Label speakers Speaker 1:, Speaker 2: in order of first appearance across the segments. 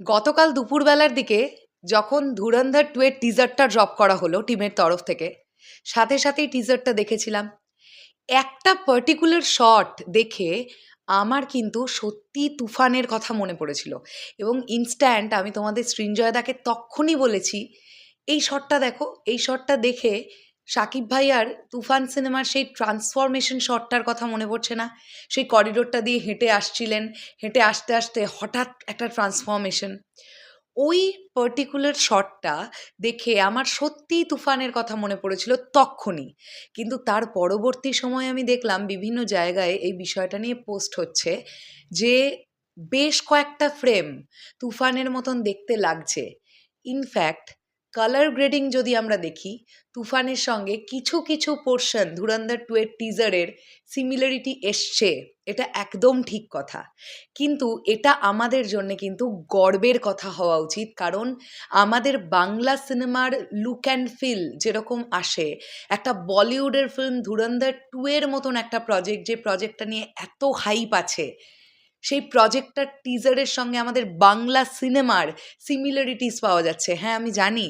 Speaker 1: গতকাল দুপুরবেলার দিকে যখন ধুরন্ধর 2 এর টিজারটা ড্রপ করা হলো টিমের তরফ থেকে, সাথে সাথেই টিজারটা দেখেছিলাম। একটা পার্টিকুলার শট দেখে আমার কিন্তু সত্যি তুফানের কথা মনে পড়েছিল এবং ইনস্ট্যান্ট আমি তোমাদের সৃঞ্জয়দাকে তক্ষুনি বলেছি, এই শটটা দেখো, এই শটটা দেখে শাকিব ভাই আর তুফান সিনেমার সেই ট্রান্সফরমেশন শটটার কথা মনে পড়ছে না? সেই করিডোরটা দিয়ে হেঁটে আসছিলেন, হেঁটে আসতে আসতে হঠাৎ একটা ট্রান্সফরমেশন, ওই পার্টিকুলার শটটা দেখে আমার সত্যিই তুফানের কথা মনে পড়েছিল তক্ষুনি। কিন্তু তার পরবর্তী সময়ে আমি দেখলাম বিভিন্ন জায়গায় এই বিষয়টা নিয়ে পোস্ট হচ্ছে যে বেশ কয়েকটা ফ্রেম তুফানের মতন দেখতে লাগছে। ইনফ্যাক্ট কালার গ্রেডিং যদি আমরা দেখি, তুফানের সঙ্গে কিছু কিছু পোর্শন ধুরন্ধর 2 এর টিজারের সিমিলারিটি এসছে, এটা একদম ঠিক কথা। কিন্তু এটা আমাদের জন্যে কিন্তু গর্বের কথা হওয়া উচিত, কারণ আমাদের বাংলা সিনেমার লুক অ্যান্ড ফিল যেরকম আসে, একটা বলিউডের ফিল্ম ধুরন্ধর 2 এর মতন একটা প্রজেক্ট, যে প্রজেক্টটা নিয়ে এত হাইপ আছে, সেই প্রজেক্টটার টিজারের সঙ্গে আমাদের বাংলা সিনেমার সিমিলারিটিস পাওয়া যাচ্ছে। হ্যাঁ, আমি জানি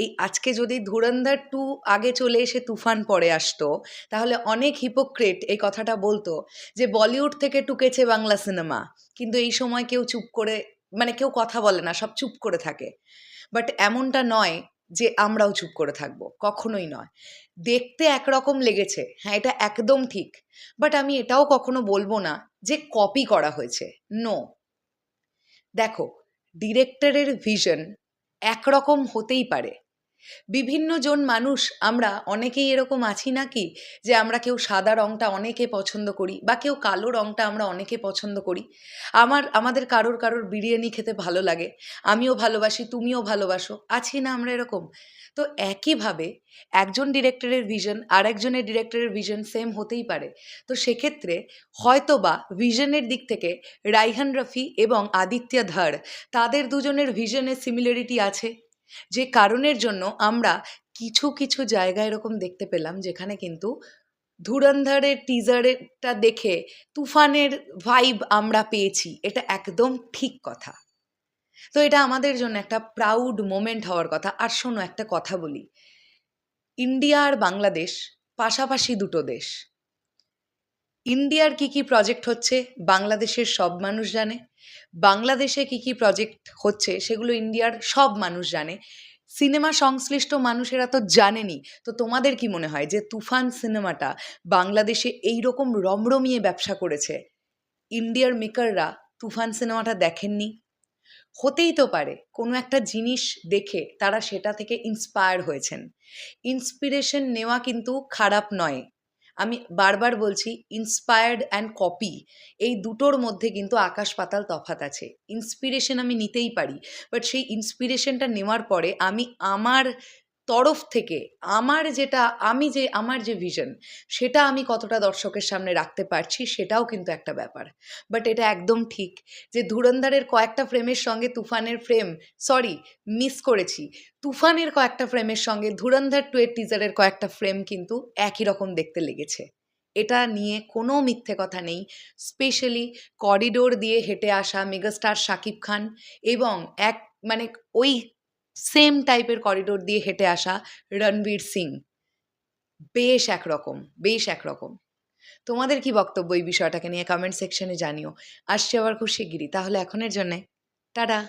Speaker 1: এই আজকে যদি ধুরন্ধর 2 আগে চলে এসে তুফান পরে আসতো, তাহলে অনেক হিপোক্রেট এই কথাটা বলতো যে বলিউড থেকে টুকেছে বাংলা সিনেমা, কিন্তু এই সময় কেউ চুপ করে, মানে কেউ কথা বলে না, সব চুপ করে থাকে। বাট এমনটা নয় যে আমরাও চুপ করে থাকবো, কখনোই নয়। দেখতে একরকম লেগেছে, হ্যাঁ এটা একদম ঠিক, বাট আমি এটাও কখনো বলবো না যে কপি করা হয়েছে। নো, দেখো, ডিরেক্টরের ভিশন একরকম হতেই পারে। বিভিন্ন জন মানুষ আমরা অনেকেই এরকম আছি নাকি, যে আমরা কেউ সাদা রঙটা অনেকে পছন্দ করি বা কেউ কালো রঙটা আমরা অনেকে পছন্দ করি। আমাদের কারোর কারোর বিরিয়ানি খেতে ভালো লাগে, আমিও ভালোবাসি, তুমিও ভালোবাসো, আছি না আমরা এরকম? তো একইভাবে একজন ডিরেক্টরের ভিশন আর একজনের ডিরেক্টরের ভিশন সেম হতেই পারে। তো সেক্ষেত্রে হয়তো বা ভিশনের দিক থেকে রাইহান রফি এবং আদিত্য ধর, তাদের দুজনের ভিশনের সিমিলারিটি আছে, যে কারণের জন্য আমরা কিছু কিছু জায়গা এরকম দেখতে পেলাম যেখানে কিন্তু ধুরন্ধরের টিজারটা দেখে তুফানের ভাইব আমরা পেয়েছি। এটা একদম ঠিক কথা। তো এটা আমাদের জন্য একটা প্রাউড মোমেন্ট হওয়ার কথা। আর শোনো, একটা কথা বলি, ইন্ডিয়া আর বাংলাদেশ পাশাপাশি দুটো দেশ। ইন্ডিয়ার কি কি প্রজেক্ট হচ্ছে বাংলাদেশের সব মানুষ জানে, বাংলাদেশে কি কি প্রজেক্ট হচ্ছে সেগুলো ইন্ডিয়ার সব মানুষ জানে। সিনেমা সংশ্লিষ্ট মানুষেরা তো জানেনি। তো তোমাদের কি মনে হয় যে তুফান সিনেমাটা বাংলাদেশে এই রকম রমরমিয়ে ব্যবসা করেছে, ইন্ডিয়ার মেকাররা তুফান সিনেমাটা দেখেননি? হতেই তো পারে কোনো একটা জিনিস দেখে তারা সেটা থেকে ইন্সপায়ার হয়েছেন। ইন্সপিরেশন নেওয়া কিন্তু খারাপ নয়। আমি বারবার বলছি, ইন্সপায়ার্ড অ্যান্ড কপি, এই দুটোর মধ্যে কিন্তু আকাশ পাতাল তফাৎ আছে। ইন্সপিরেশন আমি নিতেই পারি, বাট সেই ইন্সপিরেশনটা নেওয়ার পরে আমি আমার তরফ থেকে আমার যে ভিশন, সেটা আমি কতটা দর্শকের সামনে রাখতে পারছি, সেটাও কিন্তু একটা ব্যাপার। বাট এটা একদম ঠিক যে ধুরন্ধরের কয়েকটা ফ্রেমের সঙ্গে তুফানের ফ্রেম, সরি, মিস করেছি, তুফানের কয়েকটা ফ্রেমের সঙ্গে ধুরন্ধর 2 এর টিজারের কয়েকটা ফ্রেম কিন্তু একই রকম দেখতে লেগেছে। এটা নিয়ে কোনো মিথ্যে কথা নেই। স্পেশালি করিডোর দিয়ে হেঁটে আসা মেগাস্টার শাকিব খান এবং এক, মানে ওই সেম টাইপের করিডোর দিয়ে হেঁটে আসা রণবীর সিং, বেশ একরকম, বেশ একরকম। তোমাদের কি বক্তব্য এই বিষয়টাকে নিয়ে কমেন্ট সেকশনে জানিও। আসছি আবার খুব শিগগিরই। তাহলে এখনের জন্যে টাটা।